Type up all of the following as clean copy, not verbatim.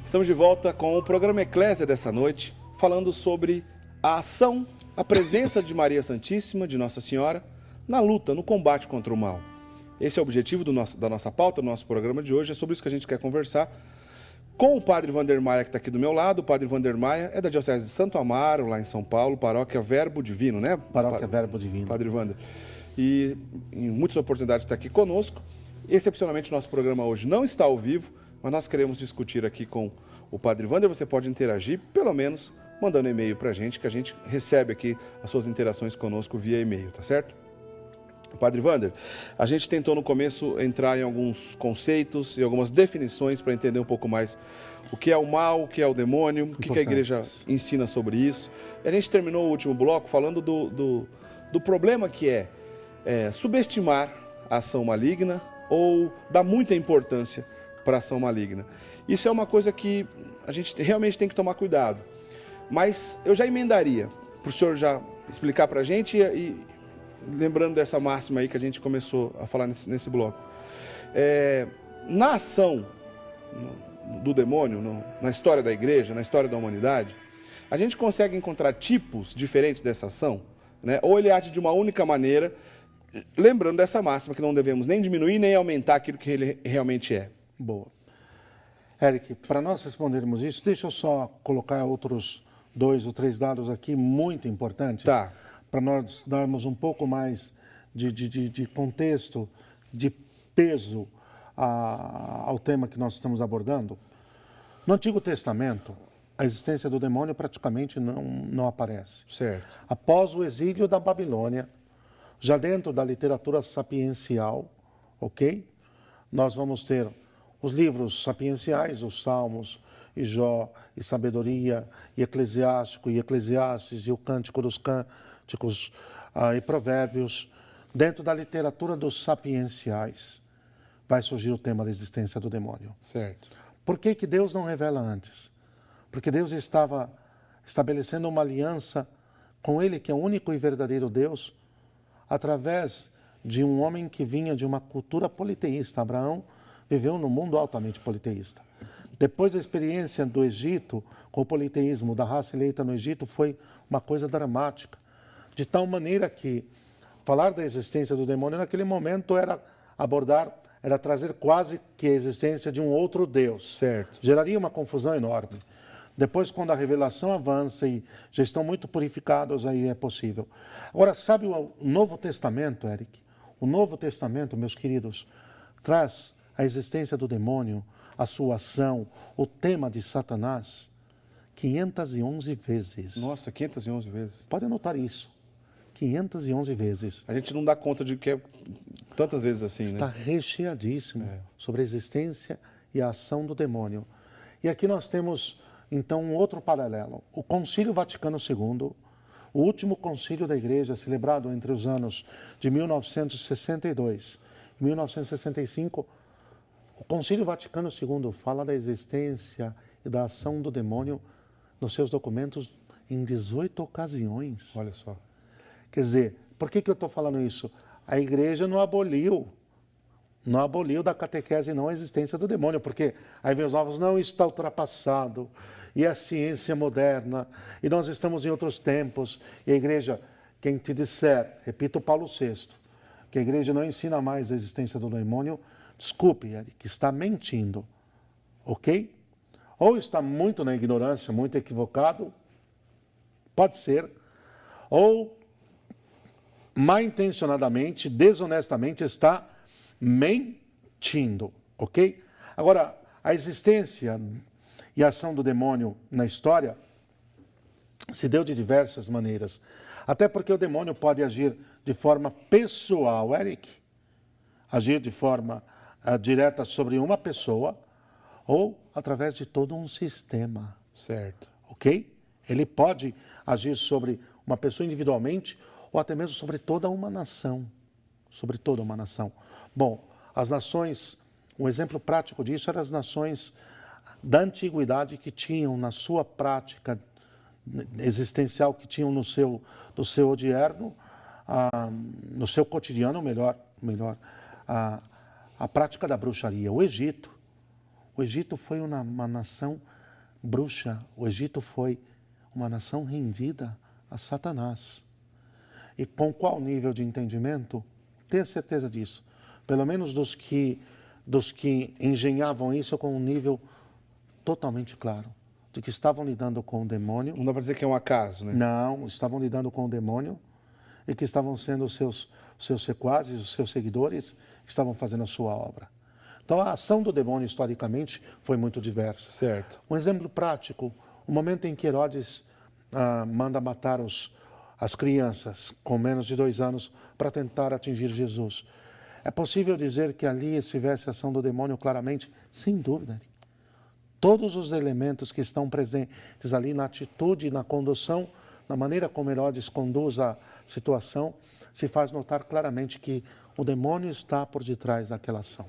Estamos de volta com o programa Eclésia dessa noite, falando sobre a ação, a presença de Maria Santíssima, de Nossa Senhora, na luta, no combate contra o mal. Esse é o objetivo da nossa pauta, do nosso programa de hoje, é sobre isso que a gente quer conversar com o Padre Wander Maia, que está aqui do meu lado. O Padre Wander Maia é da Diocese de Santo Amaro, lá em São Paulo, Paróquia Verbo Divino, né? Paróquia Verbo Divino. Padre Wander. E em muitas oportunidades está aqui conosco. Excepcionalmente, o nosso programa hoje não está ao vivo, mas nós queremos discutir aqui com o Padre Wander. Você pode interagir, pelo menos mandando e-mail para a gente, que a gente recebe aqui as suas interações conosco via e-mail, tá certo? Padre Wander, a gente tentou no começo entrar em alguns conceitos e algumas definições para entender um pouco mais o que é o mal, o que é o demônio, o que a igreja ensina sobre isso. E a gente terminou o último bloco falando do problema que é subestimar a ação maligna ou dar muita importância para a ação maligna. Isso é uma coisa que a gente realmente tem que tomar cuidado. Mas eu já emendaria, para o senhor já explicar para a gente e lembrando dessa máxima aí que a gente começou a falar nesse bloco. Na ação do demônio, na história da igreja, na história da humanidade, a gente consegue encontrar tipos diferentes dessa ação, né? Ou ele age de uma única maneira, lembrando dessa máxima que não devemos nem diminuir nem aumentar aquilo que ele realmente é. Boa. Eric, para nós respondermos isso, deixa eu só colocar outros 2 ou 3 dados aqui muito importantes. Tá. Para nós darmos um pouco mais de contexto, de peso ao tema que nós estamos abordando. No Antigo Testamento, a existência do demônio praticamente não aparece. Certo. Após o exílio da Babilônia, já dentro da literatura sapiencial, ok? Nós vamos ter os livros sapienciais, os Salmos, e Jó, e Sabedoria, e Eclesiástico, e Eclesiastes, e o Cântico dos Cânticos, e Provérbios. Dentro da literatura dos sapienciais vai surgir o tema da existência do demônio. Certo. Por que Deus não revela antes? Porque Deus estava estabelecendo uma aliança com Ele, que é o único e verdadeiro Deus, através de um homem que vinha de uma cultura politeísta. Abraão viveu num mundo altamente politeísta. Depois da experiência do Egito, com o politeísmo da raça eleita no Egito, foi uma coisa dramática. De tal maneira que falar da existência do demônio naquele momento era trazer quase que a existência de um outro Deus. Certo. Geraria uma confusão enorme. Depois, quando a revelação avança e já estão muito purificados, aí é possível. Agora, sabe o Novo Testamento, Eric? O Novo Testamento, meus queridos, traz a existência do demônio, a sua ação, o tema de Satanás, 511 vezes. Nossa, 511 vezes. Pode anotar isso. 511 vezes. A gente não dá conta de que é tantas vezes assim, Está né? recheadíssimo sobre a existência e a ação do demônio. E aqui nós temos, então, um outro paralelo. O Concílio Vaticano II, o último concílio da Igreja, celebrado entre os anos de 1962 e 1965, o Concílio Vaticano II fala da existência e da ação do demônio nos seus documentos em 18 ocasiões. Olha só. Quer dizer, por que eu estou falando isso? A Igreja não aboliu da catequese não a existência do demônio, porque aí vem os novos, não, isso está ultrapassado, e a ciência moderna, e nós estamos em outros tempos, e a Igreja, quem te disser, repito Paulo VI, que a Igreja não ensina mais a existência do demônio, desculpe, Eric, está mentindo, ok? Ou está muito na ignorância, muito equivocado, pode ser, ou mal intencionadamente, desonestamente está mentindo, ok? Agora, a existência e a ação do demônio na história se deu de diversas maneiras, até porque o demônio pode agir de forma pessoal, Eric, agir de forma direta sobre uma pessoa ou através de todo um sistema. Certo. Ok? Ele pode agir sobre uma pessoa individualmente ou até mesmo sobre toda uma nação. Sobre toda uma nação. Bom, as nações, um exemplo prático disso eram as nações da antiguidade que tinham na sua prática existencial, que tinham no seu odierno, no seu cotidiano, melhor, a prática da bruxaria. O Egito foi uma nação bruxa, o Egito foi uma nação rendida a Satanás. E com qual nível de entendimento? Tenha certeza disso. Pelo menos dos que engenhavam isso com um nível totalmente claro. De que estavam lidando com o demônio. Não dá para dizer que é um acaso, né? Não, estavam lidando com o demônio e que estavam sendo os seus sequazes, os seus seguidores, que estavam fazendo a sua obra. Então, a ação do demônio, historicamente, foi muito diversa. Certo. Um exemplo prático, o momento em que Herodes manda matar as crianças com menos de 2 anos para tentar atingir Jesus. É possível dizer que ali estivesse a ação do demônio claramente? Sem dúvida. Todos os elementos que estão presentes ali na atitude, na condução, na maneira como Herodes conduz a situação, se faz notar claramente que o demônio está por detrás daquela ação.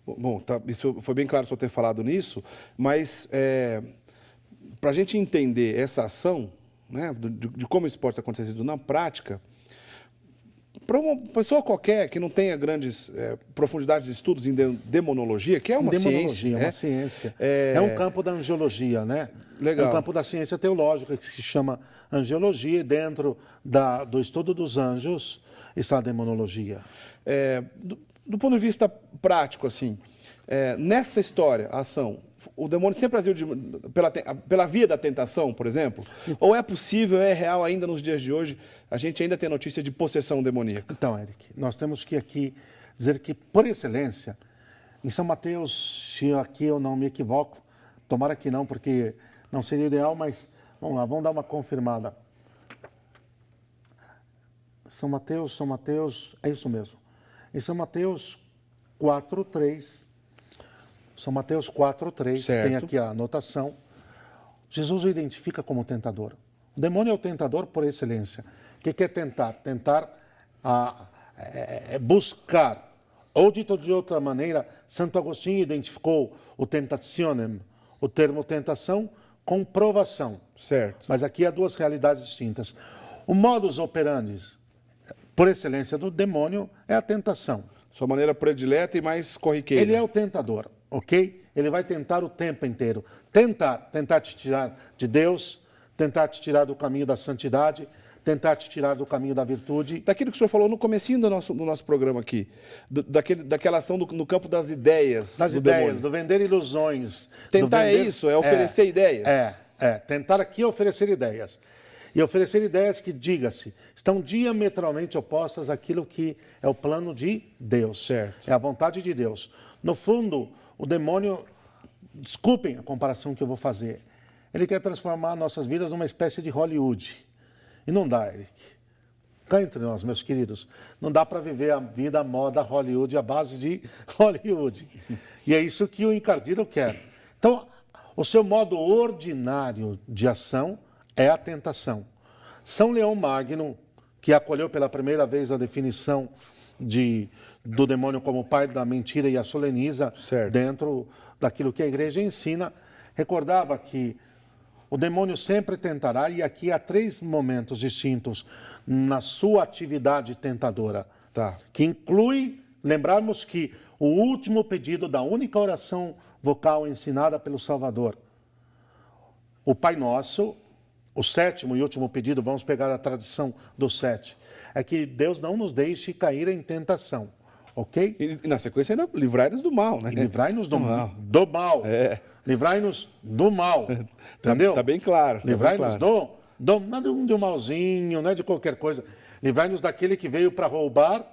Bom, tá, isso foi bem claro o senhor ter falado nisso, mas para a gente entender essa ação, né, de como isso pode ter acontecido na prática, para uma pessoa qualquer que não tenha grandes profundidades de estudos em demonologia, que é uma ciência. É uma ciência. É um campo da angiologia, né? Legal. É um campo da ciência teológica que se chama angiologia, e dentro do estudo dos anjos está a demonologia. Do ponto de vista prático, assim, nessa história, a ação, o demônio sempre agiu pela via da tentação, por exemplo? Ou é possível, é real ainda nos dias de hoje, a gente ainda tem notícia de possessão demoníaca? Então, Eric, nós temos que aqui dizer que, por excelência, em São Mateus, se aqui eu não me equivoco, tomara que não, porque não seria ideal, mas vamos lá, vamos dar uma confirmada. São Mateus, é isso mesmo. Em São Mateus 4:3, São Mateus 4:3, tem aqui a anotação, Jesus o identifica como tentador. O demônio é o tentador por excelência. O que é tentar? Tentar é buscar, ou dito de outra maneira, Santo Agostinho identificou o tentationem, o termo tentação, com provação. Certo. Mas aqui há 2 realidades distintas. O modus operandi, por excelência do demônio, é a tentação. Sua maneira predileta e mais corriqueira. Ele é o tentador, ok? Ele vai tentar o tempo inteiro. Tentar te tirar de Deus, tentar te tirar do caminho da santidade, tentar te tirar do caminho da virtude. Daquilo que o senhor falou no comecinho do nosso programa aqui, daquela ação no campo das ideias. Das ideias, do vender ilusões. Tentar vender, é isso, é oferecer ideias. Tentar aqui é oferecer ideias. E oferecer ideias que, diga-se, estão diametralmente opostas àquilo que é o plano de Deus. Certo. É a vontade de Deus. No fundo, o demônio, desculpem a comparação que eu vou fazer, ele quer transformar nossas vidas numa espécie de Hollywood. E não dá, Eric. Cá entre nós, meus queridos, não dá para viver a vida, a moda Hollywood, a base de Hollywood. E é isso que o encardido quer. Então, o seu modo ordinário de ação é a tentação. São Leão Magno, que acolheu pela primeira vez a definição do demônio como pai da mentira e a soleniza dentro daquilo que a igreja ensina, recordava que o demônio sempre tentará, e aqui há 3 momentos distintos na sua atividade tentadora, que inclui, lembrarmos que o último pedido da única oração vocal ensinada pelo Salvador, o Pai Nosso, o 7º e último pedido, vamos pegar a tradição do 7, é que Deus não nos deixe cair em tentação, ok? E na sequência ainda livrai-nos do mal, né? E livrai-nos do mal. Livrai-nos do mal, entendeu? Está bem claro. Livrai-nos não de um malzinho, não é de qualquer coisa. Livrai-nos daquele que veio para roubar,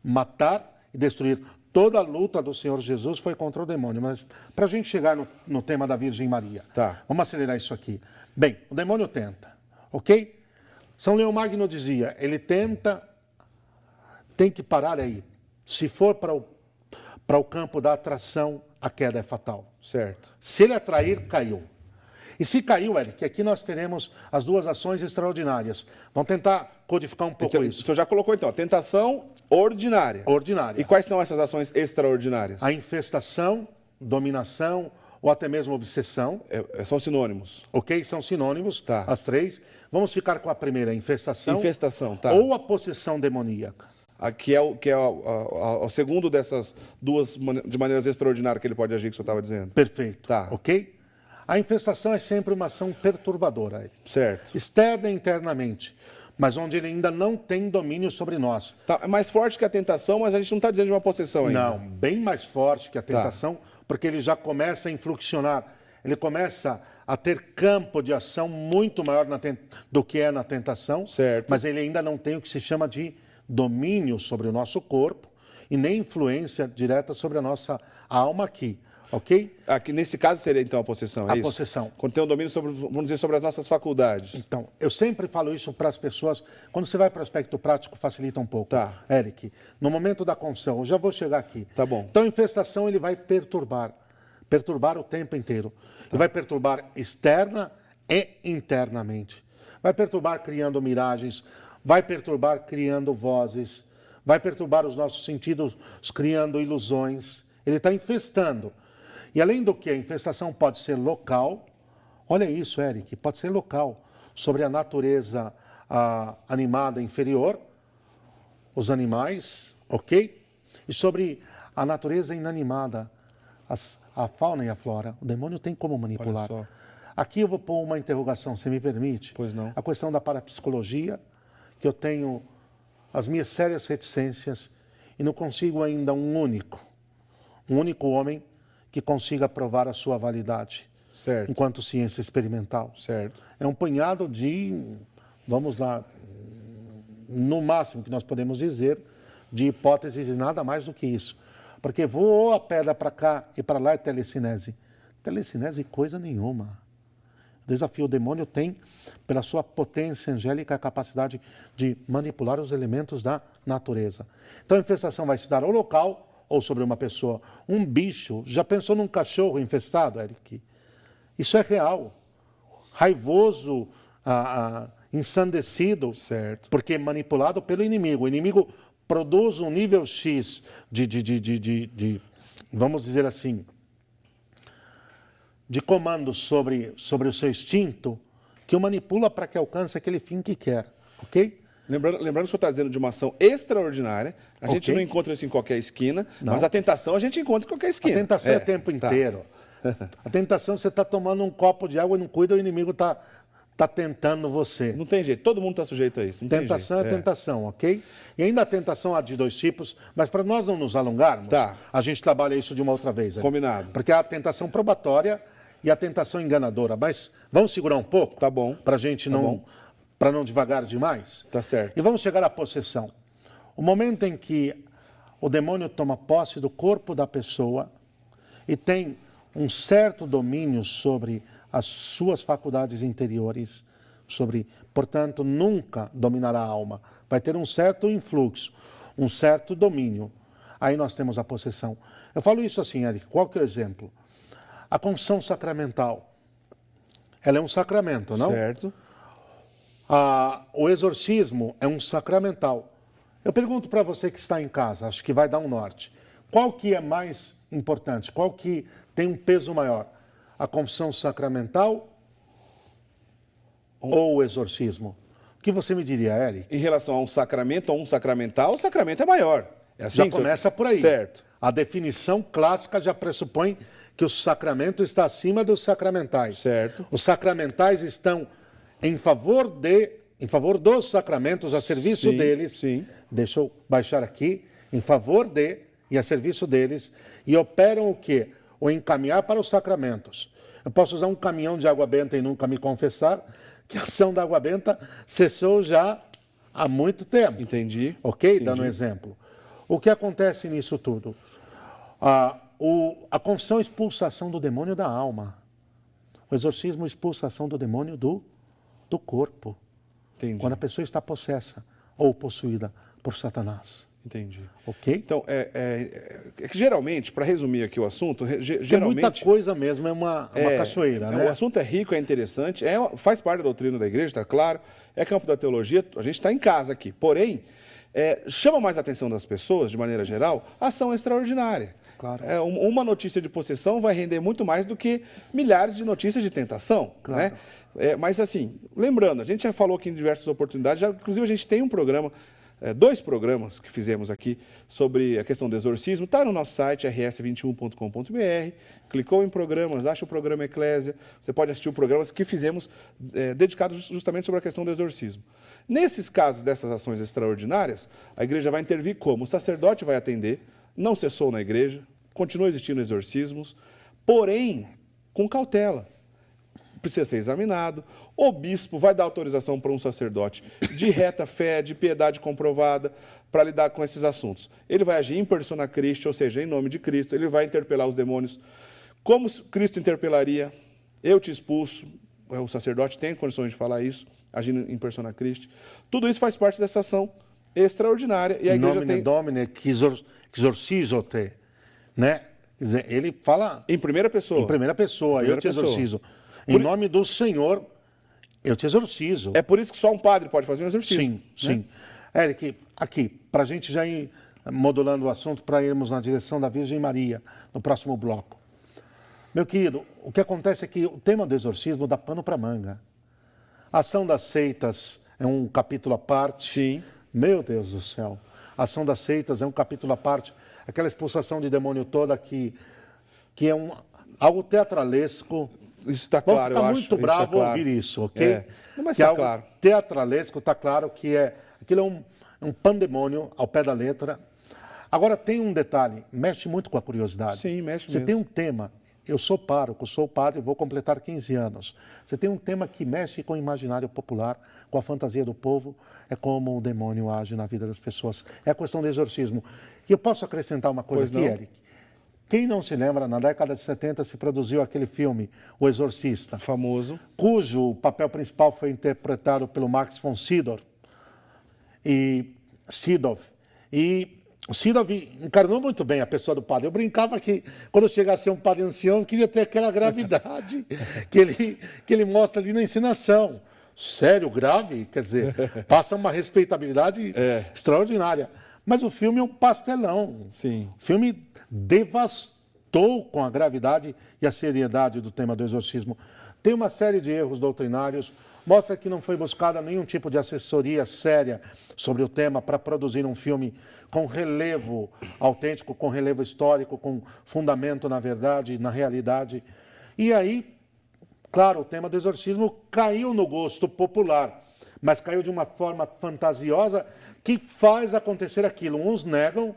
matar e destruir. Toda a luta do Senhor Jesus foi contra o demônio. Mas para a gente chegar no tema da Virgem Maria, vamos acelerar isso aqui. Bem, o demônio tenta, ok? São Leão Magno dizia, ele tenta, tem que parar aí. Se for para o campo da atração, a queda é fatal. Certo. Se ele atrair, caiu. E se caiu, Eric, aqui nós teremos as 2 ações extraordinárias. Vamos tentar codificar um pouco isso. O senhor já colocou, então, a tentação ordinária. Ordinária. E quais são essas ações extraordinárias? A infestação, dominação ou até mesmo obsessão. São sinônimos. Ok? São sinônimos, as 3. Vamos ficar com a primeira, a infestação. Infestação, ou a possessão demoníaca. Que é o segundo dessas 2 de maneiras extraordinárias que ele pode agir, que o senhor estava dizendo. Perfeito. Ok? A infestação é sempre uma ação perturbadora, Eric. Certo. Externa e internamente, mas onde ele ainda não tem domínio sobre nós. Tá, é mais forte que a tentação, mas a gente não está dizendo de uma possessão ainda. Não, bem mais forte que a tentação, porque ele já começa a influxionar. Ele começa a ter campo de ação muito maior do que é na tentação, Certo. mas ele ainda não tem o que se chama de domínio sobre o nosso corpo e nem influência direta sobre a nossa alma aqui, ok? Aqui, nesse caso seria então a possessão, é A isso? possessão. Quando tem um domínio sobre, vamos dizer, sobre as nossas faculdades. Então, eu sempre falo isso para as pessoas, quando você vai para o aspecto prático, facilita um pouco. Tá. Eric, no momento da confissão, eu já vou chegar aqui. Tá bom. Então, a infestação ele vai perturbar o tempo inteiro. Ele vai perturbar externa e internamente. Vai perturbar criando miragens, vai perturbar criando vozes, vai perturbar os nossos sentidos criando ilusões. Ele está infestando. E além do que, a infestação pode ser local. Olha isso, Eric, pode ser local, sobre a natureza animada inferior, os animais, ok? E sobre a natureza inanimada, a fauna e a flora. O demônio tem como manipular. Olha só. Aqui eu vou pôr uma interrogação, se me permite. Pois não. A questão da parapsicologia, que eu tenho as minhas sérias reticências e não consigo ainda um único homem que consiga provar a sua validade. Certo. Enquanto ciência experimental. Certo. É um punhado de, vamos lá, no máximo que nós podemos dizer, de hipóteses e nada mais do que isso. Porque voou a pedra para cá e para lá é telecinese. Telecinese coisa nenhuma. O desafio, o demônio tem, pela sua potência angélica, a capacidade de manipular os elementos da natureza. Então a infestação vai se dar ao local ou sobre uma pessoa. Um bicho, já pensou num cachorro infestado, Eric? Isso é real. Raivoso, ensandecido, Certo. porque manipulado pelo inimigo. O inimigo produz um nível X vamos dizer assim, de comando sobre o seu instinto, que o manipula para que alcance aquele fim que quer, ok? Lembrando que o senhor está dizendo de uma ação extraordinária, a gente não encontra isso em qualquer esquina, mas a tentação a gente encontra em qualquer esquina. A tentação é o tempo inteiro. A tentação, você está tomando um copo de água e não cuida, o inimigo está tentando você. Não tem jeito, todo mundo está sujeito a isso. Não Tentação tem jeito. é tentação, ok? E ainda a tentação há de dois tipos, mas para nós não nos alongarmos, a gente trabalha isso de uma outra vez. Combinado. Porque há a tentação probatória e a tentação enganadora. Mas vamos segurar um pouco? Tá bom. Para a gente para não devagar demais? Tá certo. E vamos chegar à possessão. O momento em que o demônio toma posse do corpo da pessoa e tem um certo domínio sobre as suas faculdades interiores, portanto, nunca dominará a alma. Vai ter um certo influxo, um certo domínio. Aí nós temos a possessão. Eu falo isso assim, Eric, qual que é o exemplo? A confissão sacramental. Ela é um sacramento, não? Certo. O exorcismo é um sacramental. Eu pergunto para você que está em casa, acho que vai dar um norte. Qual que é mais importante? Qual que tem um peso maior? A confissão sacramental ou o exorcismo? O que você me diria, Eric? Em relação a um sacramento ou um sacramental, o sacramento é maior. É assim, já começa por aí. Certo. A definição clássica já pressupõe que o sacramento está acima dos sacramentais. Certo. Os sacramentais estão em favor dos sacramentos, a serviço deles. Sim. Deixa eu baixar aqui. Em favor e a serviço deles. E operam o quê? O encaminhar para os sacramentos. Eu posso usar um caminhão de água benta e nunca me confessar que a ação da água benta cessou já há muito tempo. Entendi. Ok? Entendi. Dando um exemplo. O que acontece nisso tudo? A confissão expulsa a ação do demônio da alma. O exorcismo expulsa a ação do demônio do corpo. Entendi. Quando a pessoa está possessa ou possuída por Satanás. Entendi. Ok? Então, é que geralmente, para resumir aqui o assunto, geralmente... Tem muita coisa mesmo, é uma cachoeira, né? O assunto é rico, é interessante, faz parte da doutrina da igreja, está claro, é campo da teologia, a gente está em casa aqui. Porém, chama mais a atenção das pessoas, de maneira geral, a ação extraordinária. Claro. Uma notícia de possessão vai render muito mais do que milhares de notícias de tentação, claro. Né? Mas assim, lembrando, a gente já falou aqui em diversas oportunidades, inclusive a gente tem um programa 2 programas que fizemos aqui sobre a questão do exorcismo. Está no nosso site, rs21.com.br. Clicou em programas, acha o programa Eclésia. Você pode assistir programas que fizemos dedicados justamente sobre a questão do exorcismo. Nesses casos dessas ações extraordinárias, a igreja vai intervir como? O sacerdote vai atender, não cessou na igreja, continua existindo exorcismos, porém com cautela. Precisa ser examinado. O bispo vai dar autorização para um sacerdote de reta fé, de piedade comprovada, para lidar com esses assuntos. Ele vai agir em persona Christi, ou seja, em nome de Cristo. Ele vai interpelar os demônios. Como Cristo interpelaria? Eu te expulso. O sacerdote tem condições de falar isso, agindo em persona Christi. Tudo isso faz parte dessa ação extraordinária. E a igreja Nomine tem... Domine, exorcizo-te, né? Quer dizer, ele fala... Em primeira pessoa. Em primeira pessoa, eu te exorcizo. Em nome do Senhor, eu te exorcizo. É por isso que só um padre pode fazer um exorcismo. Sim, sim. Eric, aqui, para a gente já ir modulando o assunto, para irmos na direção da Virgem Maria, no próximo bloco. Meu querido, o que acontece é que o tema do exorcismo dá pano para manga. A ação das seitas é um capítulo à parte. Sim. Meu Deus do céu. A ação das seitas é um capítulo à parte. Aquela expulsação de demônio toda que é algo teatralesco. Isso está claro, eu acho. Vou ficar muito bravo ouvir isso, ok? É. Não, mas que está é algo claro. Teatralesco, está claro que aquilo é um pandemônio ao pé da letra. Agora, tem um detalhe, mexe muito com a curiosidade. Sim, mexe Você mesmo. tem um tema, eu sou pároco, sou padre, vou completar 15 anos. Você tem um tema que mexe com o imaginário popular, com a fantasia do povo, é como o demônio age na vida das pessoas. É a questão do exorcismo. E eu posso acrescentar uma coisa aqui, Eric? Quem não se lembra, na década de 70 se produziu aquele filme, O Exorcista. Famoso. Cujo papel principal foi interpretado pelo Max von Sydow. E o Sydow encarnou muito bem a pessoa do padre. Eu brincava que, quando eu chegasse a ser um padre ancião, eu queria ter aquela gravidade que ele mostra ali na encenação. Sério, grave, quer dizer, passa uma respeitabilidade extraordinária. Mas o filme é um pastelão. Sim. O filme devastou com a gravidade e a seriedade do tema do exorcismo. Tem uma série de erros doutrinários, mostra que não foi buscada nenhum tipo de assessoria séria sobre o tema para produzir um filme com relevo autêntico, com relevo histórico, com fundamento na verdade, na realidade. E aí, claro, o tema do exorcismo caiu no gosto popular, mas caiu de uma forma fantasiosa que faz acontecer aquilo. Uns negam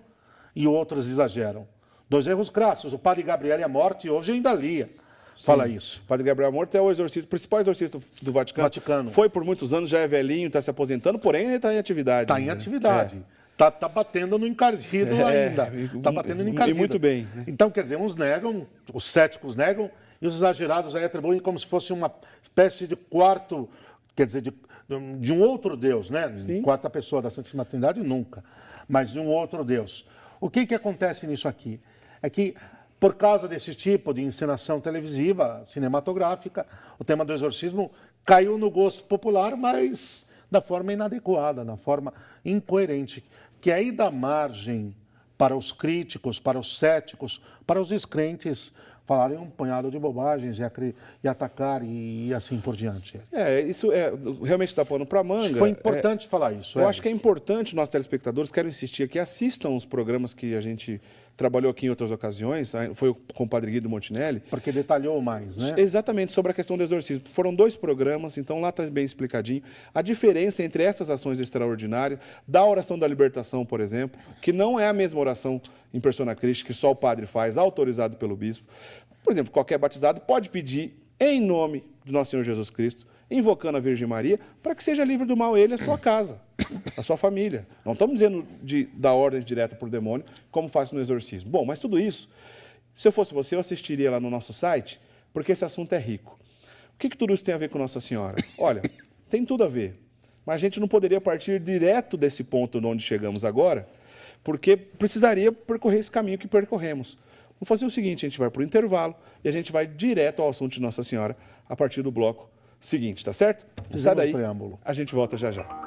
e outros exageram. 2 erros crassos. O padre Gabriel é morto e hoje ainda lia. Fala isso. O padre Gabriel Morto é o principal exorcista do Vaticano. Foi por muitos anos, já é velhinho, está se aposentando, porém ele está em atividade. Está em atividade. Tá batendo no encardido ainda. Está batendo no encardido. E muito bem. Então, quer dizer, uns negam, os céticos negam, e os exagerados aí atribuem como se fosse uma espécie de quarto, quer dizer, de um outro Deus, né? Sim. Quarta pessoa da Santíssima Trindade, nunca. Mas de um outro Deus. O que acontece nisso aqui? É que, por causa desse tipo de encenação televisiva, cinematográfica, o tema do exorcismo caiu no gosto popular, mas da forma inadequada, na forma incoerente, que aí dá margem para os críticos, para os céticos, para os descrentes falarem um punhado de bobagens e atacar e assim por diante. Isso realmente dá pano para manga. Foi importante falar isso. Eu acho que é importante, nossos telespectadores, quero insistir aqui, assistam os programas que a gente trabalhou aqui em outras ocasiões, foi com o padre Guido Montinelli. Porque detalhou mais, né? Exatamente, sobre a questão do exorcismo. Foram 2 programas, então lá está bem explicadinho. A diferença entre essas ações extraordinárias, da oração da libertação, por exemplo, que não é a mesma oração em persona Christi, que só o padre faz, autorizado pelo bispo. Por exemplo, qualquer batizado pode pedir em nome do nosso Senhor Jesus Cristo, invocando a Virgem Maria, para que seja livre do mal ele e a sua casa, a sua família. Não estamos dizendo da ordem direta para o demônio, como faz no exorcismo. Bom, mas tudo isso, se eu fosse você, eu assistiria lá no nosso site, porque esse assunto é rico. O que tudo isso tem a ver com Nossa Senhora? Olha, tem tudo a ver, mas a gente não poderia partir direto desse ponto onde chegamos agora, porque precisaria percorrer esse caminho que percorremos. Vamos fazer o seguinte, a gente vai para o intervalo e a gente vai direto ao assunto de Nossa Senhora a partir do bloco seguinte, tá certo? Não sai daí, a gente volta já já.